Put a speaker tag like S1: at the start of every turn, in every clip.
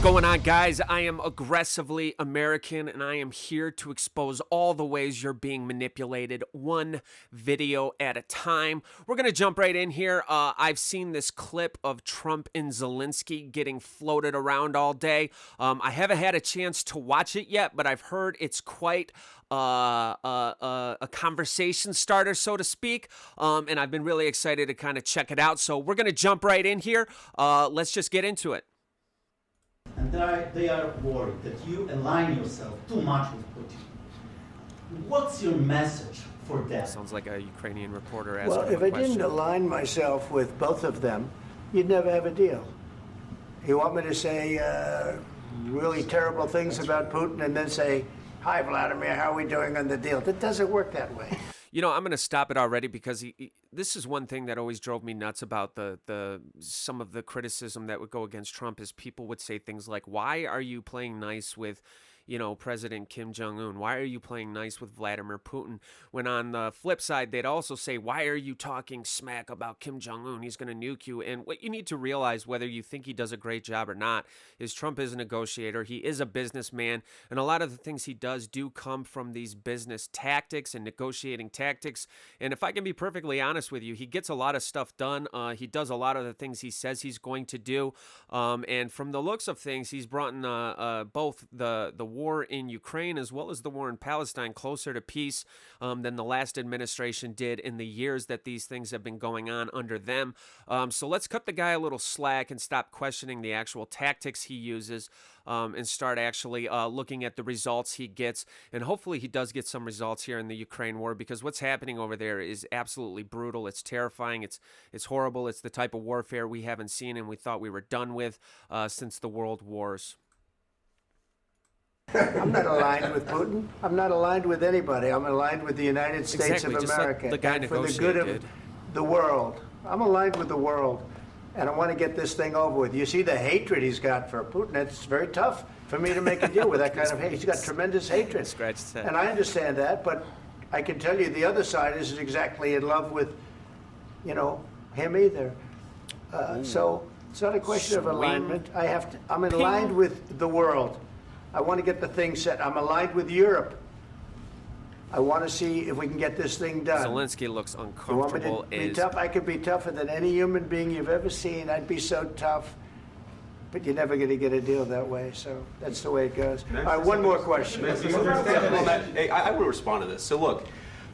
S1: going on, guys? I am aggressively American, and I am here to expose all the ways you're being manipulated, one video at a time. We're going to jump right in here. I've seen this clip of Trump and Zelensky getting floated around all day. I haven't had a chance to watch it yet, but I've heard it's quite a conversation starter, so to speak, and I've been really excited to kind of check it out. So we're going to jump right in here. Let's just get into it.
S2: And they are worried that you align yourself too much with Putin. What's your message for that?
S1: Sounds like a Ukrainian reporter asking
S3: Well, if I didn't align myself with both of them, you'd never have a deal. You want me to say really terrible things about Putin and then say, "Hi, Vladimir, how are we doing on the deal?" That doesn't work that way.
S1: You know, I'm going to stop it already because this is one thing that always drove me nuts about some of the criticism that would go against Trump is people would say things like, "Why are you playing nice with, you know, President Kim Jong-un? Why are you playing nice with Vladimir Putin?" When on the flip side, they'd also say, "Why are you talking smack about Kim Jong-un? He's going to nuke you." And what you need to realize, whether you think he does a great job or not, is Trump is a negotiator. He is a businessman. And a lot of the things he does do come from these business tactics and negotiating tactics. And if I can be perfectly honest with you, he gets a lot of stuff done. He does a lot of the things he says he's going to do. And from the looks of things, he's brought in both the war in Ukraine as well as the war in Palestine closer to peace than the last administration did in the years that these things have been going on under them. So let's cut the guy a little slack and stop questioning the actual tactics he uses and start actually looking at the results he gets. And hopefully he does get some results here in the Ukraine war, because what's happening over there is absolutely brutal. It's terrifying. It's horrible. It's the type of warfare we haven't seen and we thought we were done with since the world wars.
S3: I'm not aligned with Putin. I'm not aligned with anybody. I'm aligned with the United States
S1: Exactly,
S3: of
S1: just like
S3: America.
S1: the guy
S3: and for the good of
S1: negotiated.
S3: the world. I'm aligned with the world. And I want to get this thing over with. You see the hatred he's got for Putin. It's very tough for me to make a deal with that kind of hate. He's got tremendous hatred.
S1: Scratch his head.
S3: And I understand that, but I can tell you the other side isn't exactly in love with, you know, him either. So it's not a question of alignment. I'm aligned with the world. I want to get the thing set. I'm aligned with Europe. I want to see if we can get this thing done.
S1: Zelensky looks
S3: You want
S1: uncomfortable.
S3: me to be tough? I could be tougher than any human being you've ever seen. I'd be so tough. But you're never going to get a deal that way. So that's the way it goes. All right, one more question.
S4: Hey, I want to respond to this. So look,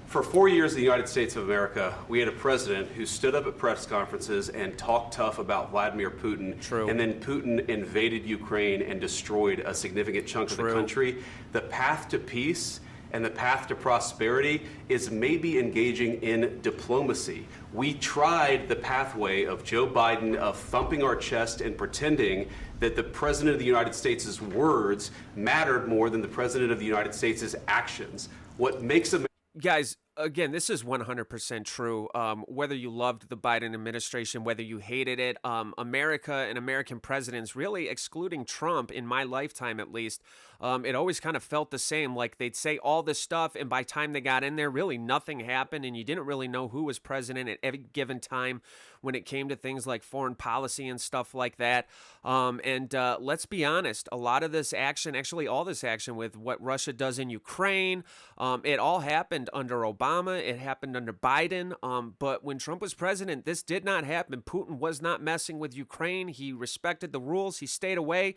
S4: for 4 years in the United States of America, we had a president who stood up at press conferences and talked tough about Vladimir Putin.
S1: True.
S4: And then Putin invaded Ukraine and destroyed a significant chunk of the country. The path to peace and the path to prosperity is maybe engaging in diplomacy. We tried the pathway of Joe Biden of thumping our chest and pretending that the President of the United States' words mattered more than the President of the United States' actions. What makes America...
S1: Guys, again, this is 100% true. Whether you loved the Biden administration, whether you hated it, America and American presidents, really excluding Trump in my lifetime at least, it always kind of felt the same. Like they'd say all this stuff, and by the time they got in there, really nothing happened, and you didn't really know who was president at every given time when it came to things like foreign policy and stuff like that. And let's be honest, a lot of this action, actually all this action with what Russia does in Ukraine, it all happened under Obama. It happened under Biden. But when Trump was president, this did not happen. Putin was not messing with Ukraine. He respected the rules. He stayed away.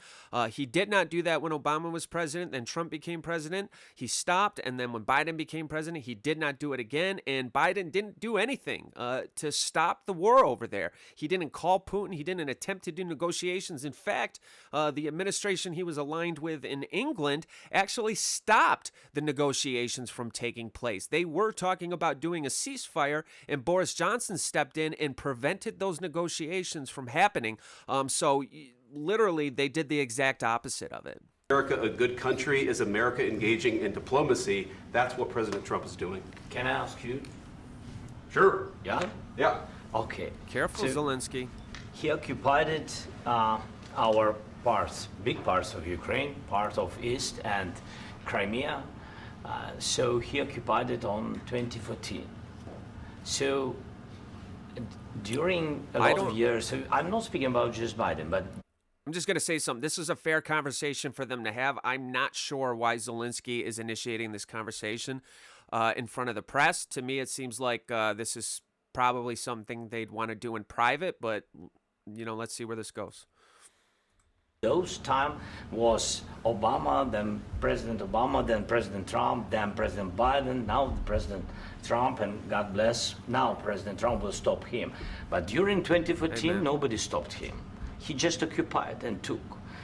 S1: He did not do that when Obama was president. Then Trump became president. He stopped. And then when Biden became president, he did not do it again. And Biden didn't do anything to stop the war over there. He didn't call Putin. He didn't attempt to do negotiations. In fact, the administration he was aligned with in England actually stopped the negotiations from taking place. They were talking about doing a ceasefire, and Boris Johnson stepped in and prevented those negotiations from happening. So literally, they did the exact opposite of it.
S4: America a good country? Is America engaging in diplomacy? That's what President Trump is doing.
S5: Can I ask you?
S4: Sure.
S5: Yeah?
S4: Yeah.
S5: Okay.
S1: Careful,
S5: So
S1: Zelensky.
S5: he occupied our parts, big parts of Ukraine, part of East and Crimea. So he occupied it on 2014. So during a lot of years, so I'm not speaking about just Biden, but
S1: I'm just going to say something. This is a fair conversation for them to have. I'm not sure why Zelensky is initiating this conversation in front of the press. To me, it seems like this is probably something they'd want to do in private, but, let's see where this goes.
S5: Those time was Obama, then President Trump, then President Biden, now President Trump, and God bless, now President Trump will stop him. But during 2014,
S1: Amen.
S5: Nobody stopped him. He just occupied and took.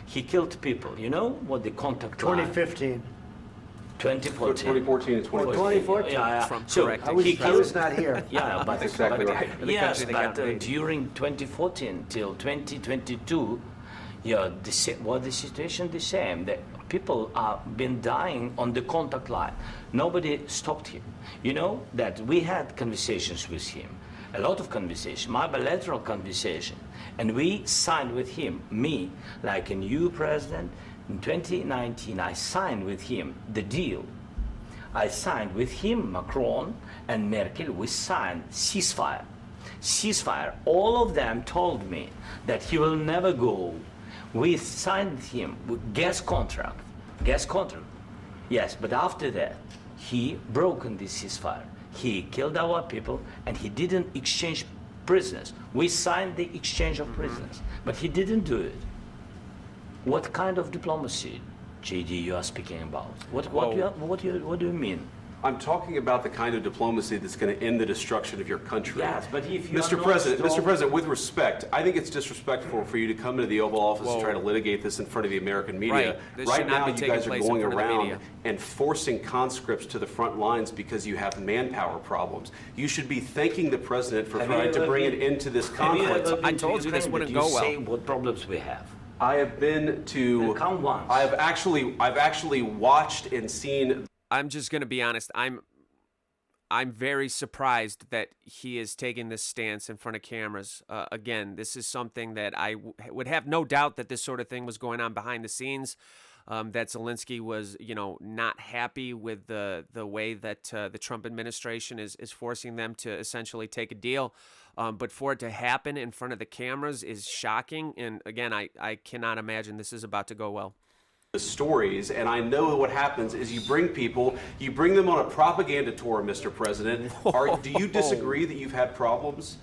S5: He killed people. You know what the contact line?
S3: 2015.
S5: 2014.
S4: 2014 and 2015.
S3: 2014.
S5: Yeah.
S1: Trump
S5: So
S1: correcting.
S3: I was not here.
S5: Yeah, but
S4: exactly right.
S5: Yes,
S1: country that
S5: but
S1: got invaded.
S5: during 2014 till 2022, yeah, the situation the same. The people have been dying on the contact line. Nobody stopped him. You know that we had conversations with him, a lot of conversation, my bilateral conversation, and we signed with him. Me, like a new president, in 2019, I signed with him the deal. I signed with him, Macron and Merkel. We signed ceasefire. Ceasefire. All of them told me that he will never go. We signed with him with gas contract. Gas contract. Yes, but after that, he broken this ceasefire. He killed our people and he didn't exchange prisoners. We signed the exchange of prisoners, but he didn't do it. What kind of diplomacy, JD, you are speaking about? What do you mean?
S4: I'm talking about the kind of diplomacy that's going to end the destruction of your country.
S5: Yes, but if you
S4: Mr.
S5: are
S4: President,
S5: not
S4: Mr.
S5: strong-
S4: President, with respect, I think it's disrespectful for you to come into the Oval Office and try to litigate this in front of the American media.
S1: Right. This should not
S4: now,
S1: be
S4: you
S1: taking
S4: guys are
S1: place in
S4: going
S1: front of the
S4: around
S1: media.
S4: and forcing conscripts to the front lines because you have manpower problems. You should be thanking the president for
S5: Have
S4: trying
S5: you
S4: to
S5: ever
S4: bring
S5: been-
S4: an end to this
S5: Have you
S4: conflict.
S5: ever been
S1: I
S5: to
S1: told you this
S5: Ukraine?
S1: wouldn't
S5: Did you
S1: go well.
S5: say what problems we have?
S4: I have been to.
S5: Come once.
S4: I've actually watched and seen.
S1: I'm just going to be honest. I'm very surprised that he is taking this stance in front of cameras. Again, this is something that I would have no doubt that this sort of thing was going on behind the scenes. That Zelensky was, not happy with the way that the Trump administration is forcing them to essentially take a deal. But for it to happen in front of the cameras is shocking. And again, I cannot imagine this is about to go well.
S4: The stories, and I know what happens is you bring them on a propaganda tour, Mr. President. Do you disagree that you've had problems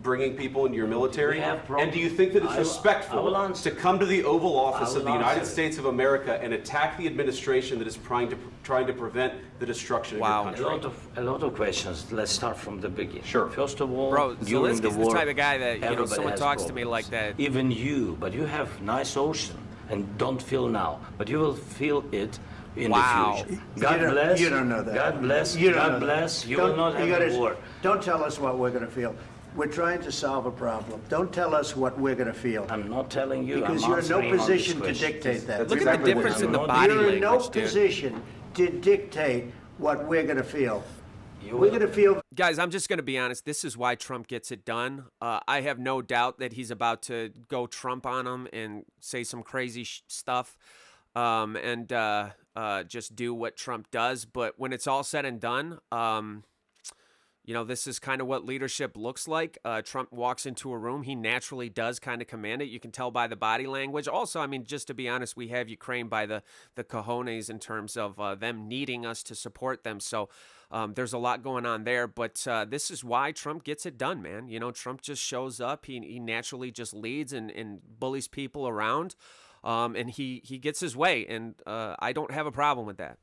S4: bringing people into your military?
S5: We have problems.
S4: And do you think that it's
S5: I will
S4: respectful
S5: answer.
S4: to come to the Oval Office
S5: I
S4: of
S5: will
S4: the United
S5: answer.
S4: States of America and attack the administration that is trying to prevent the destruction of
S1: Wow.
S4: your country?
S5: A lot of questions. Let's start from the beginning.
S4: Sure.
S5: First of all,
S1: Bro,
S5: during
S1: Zelensky's
S5: the
S1: the
S5: war,
S1: type of guy that,
S5: everybody
S1: someone
S5: has
S1: talks to me
S5: problems.
S1: like that.
S5: Even you, but you have nice ocean and don't feel now, but you will feel it in
S1: Wow.
S5: the future. God bless.
S3: You don't know that.
S5: God bless.
S3: You don't know
S5: God
S3: that.
S5: bless. You
S3: Don't-
S5: will not have
S3: gotta-
S5: a war.
S3: Don't tell us what we're going to feel. We're trying to solve a problem. Don't tell us what we're going to feel.
S5: I'm not telling you.
S3: Because
S5: I'm
S3: you're in no
S5: answering on this
S3: position to
S5: question.
S3: dictate that.
S1: Look at
S4: exactly
S1: the
S4: what
S1: difference
S4: you're
S1: in the
S5: doing.
S1: body
S3: You're in no
S1: language, dude.
S3: position to dictate what we're going to feel.
S5: You
S3: We're
S5: will-
S3: going to feel
S1: Guys, I'm just going to be honest. This is why Trump gets it done. I have no doubt that he's about to go Trump on him and say some crazy stuff and just do what Trump does. But when it's all said and done, this is kind of what leadership looks like. Trump walks into a room. He naturally does kind of command it. You can tell by the body language. Also, I mean, just to be honest, we have Ukraine by the cojones in terms of them needing us to support them. So there's a lot going on there. But this is why Trump gets it done, man. Trump just shows up. He naturally just leads and bullies people around. And he gets his way. And I don't have a problem with that.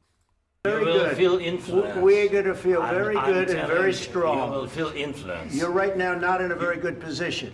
S3: very
S5: you will
S3: good.
S5: feel influenced.
S3: We're going to feel very
S5: I'm
S3: good and
S5: telling
S3: very
S5: you,
S3: strong.
S5: You will feel influence.
S3: You're right now not in a very good position.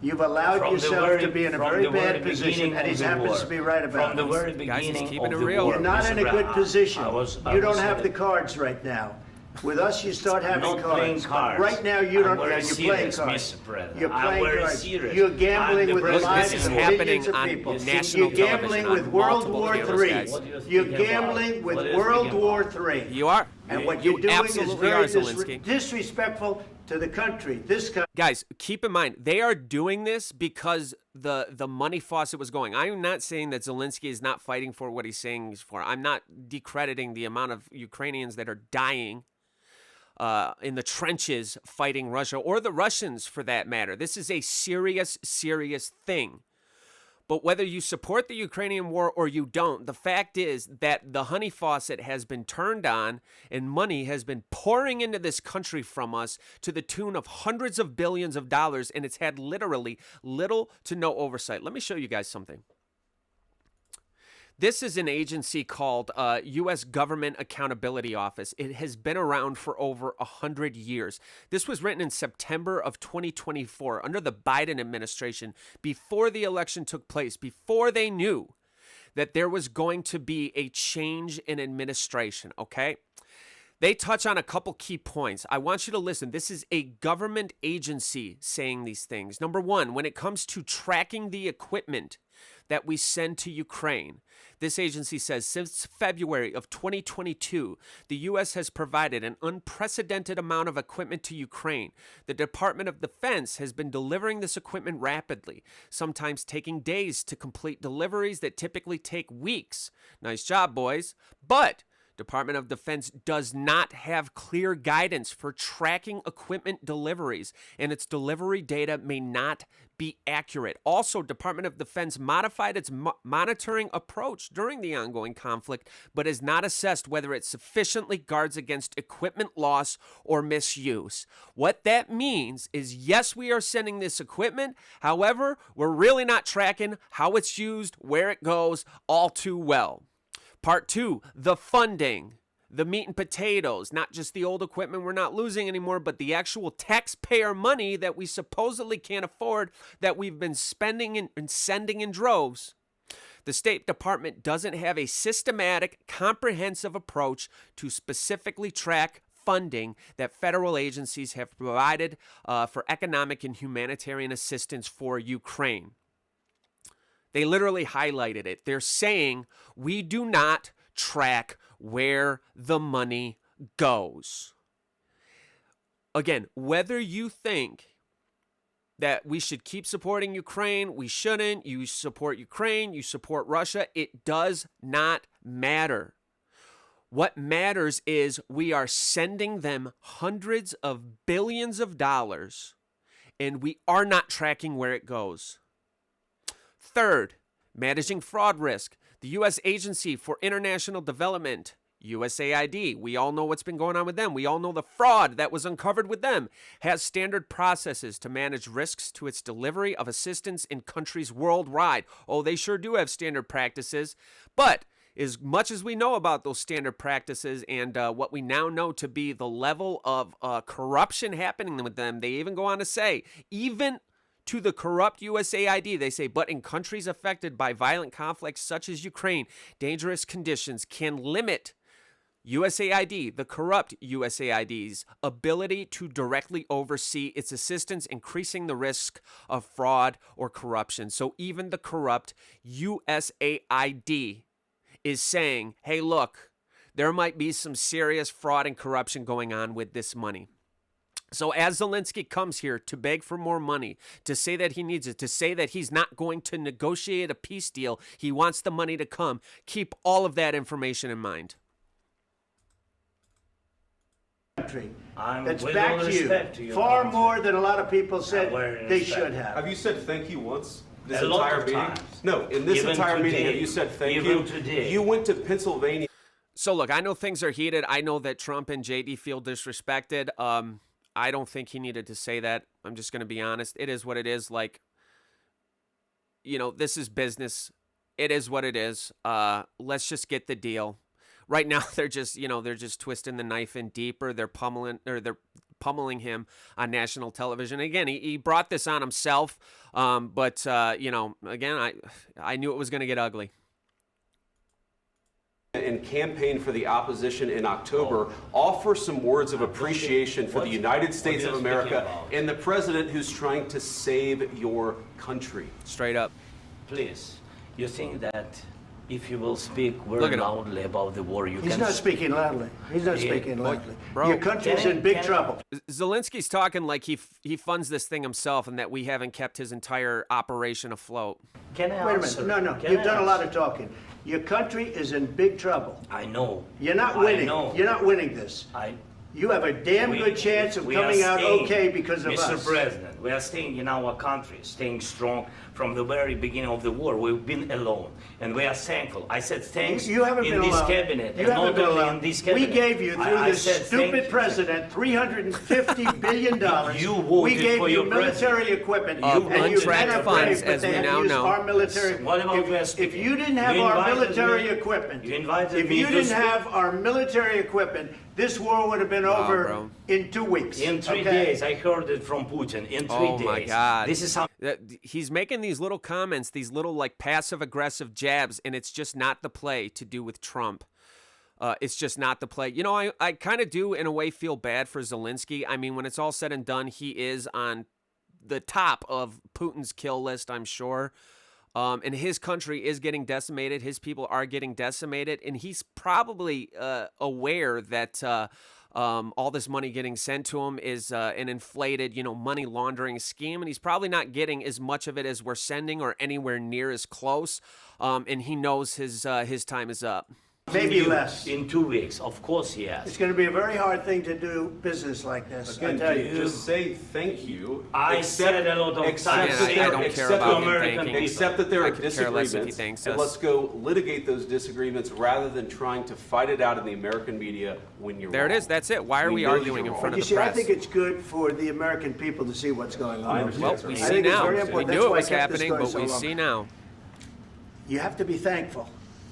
S3: You've allowed
S5: From the
S3: yourself
S5: very-
S3: to be in a
S5: from
S3: very
S5: the very
S3: bad position,
S5: beginning
S3: and he
S5: of the
S3: happens
S5: war.
S3: to be right about
S5: From the
S3: it.
S5: very
S1: Guys, he's
S5: beginning
S1: keeping
S5: of
S1: it
S5: the
S1: real.
S5: war,
S3: You're not
S5: Mr.
S3: in a good
S5: Brown,
S3: position.
S5: I
S3: You don't
S5: was
S3: have the
S5: saying-
S3: cards right now. With us, you start having
S5: not playing
S3: cards.
S5: cards.
S3: Right now, you don't.
S5: I'm very
S3: You're playing
S5: serious,
S3: cards.
S5: Mr. President.
S3: You're
S5: I'm
S3: playing
S5: very
S3: cards.
S5: serious.
S3: You're
S5: I'm
S3: gambling
S5: the
S3: with the
S5: president.
S3: lives
S1: This is
S3: of
S1: happening
S3: millions of
S1: on
S3: people.
S1: national
S3: You're
S1: television
S3: gambling
S1: on
S3: with World
S1: multiple
S3: War
S1: cameras,
S3: III.
S1: guys.
S5: What do you
S3: You're
S5: think about?
S3: gambling with
S5: What do you
S3: World
S5: think
S3: War
S5: about?
S3: III.
S1: You are.
S3: And what
S1: You
S3: you're doing is
S1: absolutely
S3: very
S1: are, Zelensky.
S3: disrespectful to the country. This country.
S1: Guys, keep in mind, they are doing this because the money faucet was going. I'm not saying that Zelensky is not fighting for what he's saying he's for. I'm not decrediting the amount of Ukrainians that are dying in the trenches fighting Russia, or the Russians for that matter. This is a serious, serious thing. But whether you support the Ukrainian war or you don't, the fact is that the honey faucet has been turned on and money has been pouring into this country from us to the tune of hundreds of billions of dollars, and it's had literally little to no oversight. Let me show you guys something. This is an agency called U.S. Government Accountability Office. It has been around for over 100 years. This was written in September of 2024 under the Biden administration, before the election took place, before they knew that there was going to be a change in administration, okay? They touch on a couple key points. I want you to listen. This is a government agency saying these things. Number one, when it comes to tracking the equipment that we send to Ukraine, this agency says since February of 2022, the U.S. has provided an unprecedented amount of equipment to Ukraine. The Department of Defense has been delivering this equipment rapidly, sometimes taking days to complete deliveries that typically take weeks. Nice job, boys. But Department of Defense does not have clear guidance for tracking equipment deliveries, and its delivery data may not be accurate. Also, Department of Defense modified its monitoring approach during the ongoing conflict, but has not assessed whether it sufficiently guards against equipment loss or misuse. What that means is, yes, we are sending this equipment. However, we're really not tracking how it's used, where it goes, all too well. Part two, the funding, the meat and potatoes, not just the old equipment we're not losing anymore, but the actual taxpayer money that we supposedly can't afford, that we've been spending and sending in droves. The State Department doesn't have a systematic, comprehensive approach to specifically track funding that federal agencies have provided for economic and humanitarian assistance for Ukraine. They literally highlighted it. They're saying we do not track where the money goes. Again, whether you think that we should keep supporting Ukraine, we shouldn't, you support Ukraine, you support Russia, it does not matter. What matters is we are sending them hundreds of billions of dollars, and we are not tracking where it goes. Third, managing fraud risk. The U.S. Agency for International Development, USAID, we all know what's been going on with them. We all know the fraud that was uncovered with them, has standard processes to manage risks to its delivery of assistance in countries worldwide. Oh, they sure do have standard practices. But as much as we know about those standard practices and what we now know to be the level of corruption happening with them, they even go on to say, even to the corrupt USAID, they say, but in countries affected by violent conflicts such as Ukraine, dangerous conditions can limit USAID, the corrupt USAID's ability to directly oversee its assistance, increasing the risk of fraud or corruption. So even the corrupt USAID is saying, hey, look, there might be some serious fraud and corruption going on with this money. So as Zelensky comes here to beg for more money, to say that he needs it, to say that he's not going to negotiate a peace deal, he wants the money to come, keep all of that information in mind.
S3: That's back to you far more than a lot of people said they should have.
S4: Have you said thank you once? This
S5: A lot
S4: entire
S5: of
S4: meeting?
S5: times.
S4: No, in this
S5: Even
S4: entire meeting,
S5: today.
S4: have you said thank
S5: Even
S4: you?
S5: today.
S4: You went to Pennsylvania.
S1: So look, I know things are heated. I know that Trump and JD feel disrespected. I don't think he needed to say that. I'm just going to be honest. It is what it is. Like, you know, this is business. It is what it is. Let's just get the deal. Right now, they're just twisting the knife in deeper. They're pummeling him on national television. Again, he brought this on himself. But again, I knew it was going to get ugly.
S4: And campaign for the opposition in October, offer some words of appreciation for the United States of America and the president who's trying to save your country.
S1: Straight up.
S5: Please, you think that if you will speak
S1: Look
S5: very
S1: at him.
S5: loudly about the war, you
S3: He's
S5: can...
S3: not speaking loudly. He's not speaking loudly.
S1: Bro.
S3: Your country's in big trouble.
S1: Zelensky's talking like he funds this thing himself and that we haven't kept his entire operation afloat.
S5: Can I
S3: Wait a
S5: answer?
S3: minute. No.
S5: Can
S3: You've
S5: I
S3: done a lot
S5: answer?
S3: of talking. Your country is in big trouble.
S5: I know.
S3: You're not
S5: I
S3: winning.
S5: know.
S3: You're not winning this. You have a damn good chance of coming out okay because of us.
S5: Mr. President, different. We are staying in our country, staying strong from the very beginning of the war. We've been alone, and we are thankful. I said thanks
S3: You haven't
S5: in
S3: been
S5: this
S3: alone.
S5: cabinet,
S3: You
S5: and
S3: haven't
S5: not
S3: been
S5: only
S3: alone.
S5: in this
S3: We
S5: cabinet.
S3: gave you, through
S5: I
S3: this
S5: said thank
S3: stupid
S5: you.
S3: president, $350 billion.
S5: You voted
S3: we gave
S5: for
S3: you
S5: your
S3: military equipment.
S1: Of
S3: and you
S1: untracked
S3: had a
S1: funds,
S3: break,
S1: as
S3: but
S1: we
S3: they
S1: now
S3: used
S1: know.
S3: Our military,
S5: What about West
S3: if you didn't have
S5: You
S3: our
S5: invited
S3: military
S5: me-
S3: equipment,
S5: you invited
S3: if
S5: me
S3: you
S5: to
S3: didn't
S5: speak.
S3: have our military equipment, this war would have been
S1: Wow,
S3: over
S1: bro.
S3: in 2 weeks.
S5: In 3
S3: okay?
S5: days, I heard it from Putin. In 3
S1: Oh
S5: days.
S1: my God.
S5: This is how.
S1: He's making these little comments, these little like passive aggressive jabs, and it's just not the play to do with Trump. It's just not the play. You know, I kind of do, in a way, feel bad for Zelensky. I mean, when it's all said and done, he is on the top of Putin's kill list, I'm sure. And his country is getting decimated. His people are getting decimated. And he's probably aware that all this money getting sent to him is an inflated, money laundering scheme. And he's probably not getting as much of it as we're sending or anywhere near as close. And he knows his time is up.
S3: Maybe less.
S5: In 2 weeks, of course, yes.
S3: It's going to be a very hard thing to do business like this. I
S4: Again,
S3: tell you.
S4: just say thank you.
S5: I said a lot of
S4: accept
S5: times.
S4: that
S1: I
S4: there-
S1: don't care
S4: accept
S1: about him
S5: American
S1: thanking.
S5: people.
S4: Accept that there
S1: I
S4: are
S1: could care less if he
S4: disagreements,
S1: thanks
S4: and
S1: us.
S4: let's go litigate those disagreements rather than trying to fight it out in the American media when you're
S1: There
S4: wrong.
S1: it is. That's it. Why are we
S4: know that
S1: arguing
S4: you're
S1: in front
S4: wrong.
S1: of
S3: You
S1: the
S3: see, I
S1: press?
S3: think it's good for the American people to see what's going on.
S4: I understand.
S1: Well, we
S3: I
S1: see
S3: think it's
S1: now.
S3: very
S1: We
S3: important.
S1: knew
S3: That's
S1: it
S3: why
S1: was
S3: I kept this
S1: happening,
S3: going
S1: but
S3: so
S1: we
S3: long.
S1: see now.
S3: You have to be thankful.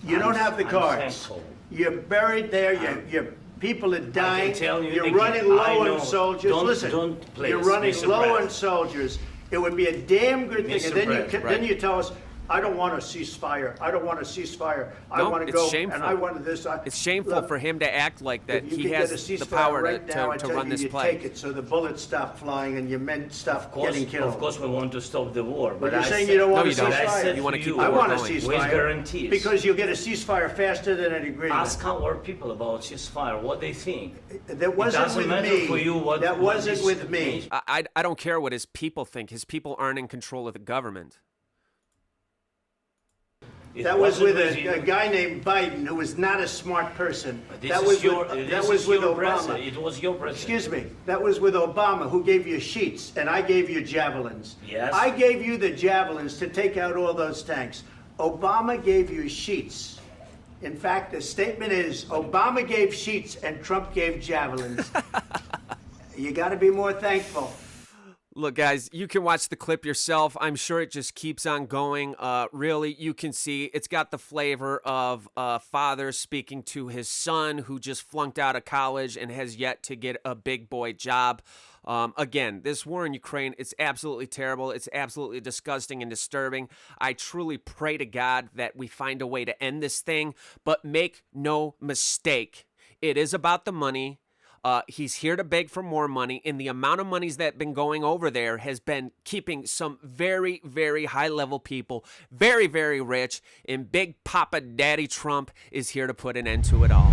S3: You don't have the
S5: I'm
S3: cards.
S5: thankful.
S3: You're buried there. Your people are dying.
S5: tell you
S3: You're
S5: again,
S3: running
S5: I
S3: low
S5: know.
S3: on soldiers.
S5: Don't-
S3: Listen,
S5: don't please
S3: you're running
S5: be
S3: low on
S5: surprised.
S3: soldiers. It would be a damn good thing.
S5: Mr.
S3: And then
S5: President,
S3: then you tell us, I don't want a ceasefire. I don't want a ceasefire. I
S1: No,
S3: want to
S1: it's
S3: go
S1: shameful.
S3: and I want this.
S1: It's shameful
S3: Look,
S1: for him to act like that.
S3: if you
S1: He
S3: could
S1: has
S3: get a ceasefire
S1: the power
S3: right now, I
S1: to
S3: tell
S1: run
S3: you,
S1: this
S3: you
S1: play.
S3: take it so the bullets stop flying and your men stop getting killed.
S5: Of course, we want to stop the war.
S3: But
S5: But
S3: you're
S5: I
S3: saying
S5: said-
S3: you don't want
S1: No,
S3: a
S1: you don't.
S5: But I
S3: ceasefire.
S5: said
S1: You wanna
S5: to
S1: keep
S5: you,
S1: the
S3: I
S1: war
S3: want a
S1: going.
S3: ceasefire.
S5: with guarantees.
S3: Because you'll get a ceasefire faster than an agreement.
S5: Ask our people about ceasefire, what they think.
S3: That wasn't
S5: doesn't
S3: with
S5: matter
S3: me.
S5: for you what-
S3: that
S5: what
S3: wasn't
S5: this
S3: with me.
S5: means.
S1: I don't care what his people think. His people aren't in control of the government.
S5: It
S3: That was
S5: wasn't
S3: with
S5: you.
S3: a guy named Biden who was not a smart person.
S5: This
S3: That
S5: is
S3: was
S5: your,
S3: with,
S5: this
S3: that was
S5: is
S3: with
S5: your
S3: Obama.
S5: president. It was your president.
S3: Excuse me. That was with Obama, who gave you sheets, and I gave you javelins.
S5: Yes.
S3: I gave you the javelins to take out all those tanks. Obama gave you sheets. In fact, the statement is Obama gave sheets and Trump gave javelins. You got to be more thankful.
S1: Look, guys, you can watch the clip yourself. I'm sure it just keeps on going. Really, you can see it's got the flavor of a father speaking to his son who just flunked out of college and has yet to get a big boy job. Again, this war in Ukraine, it's absolutely terrible. It's absolutely disgusting and disturbing. I truly pray to God that we find a way to end this thing. But make no mistake, it is about the money. He's here to beg for more money, and the amount of monies that been going over there has been keeping some very, very high-level people very, very rich, and Big Papa Daddy Trump is here to put an end to it all.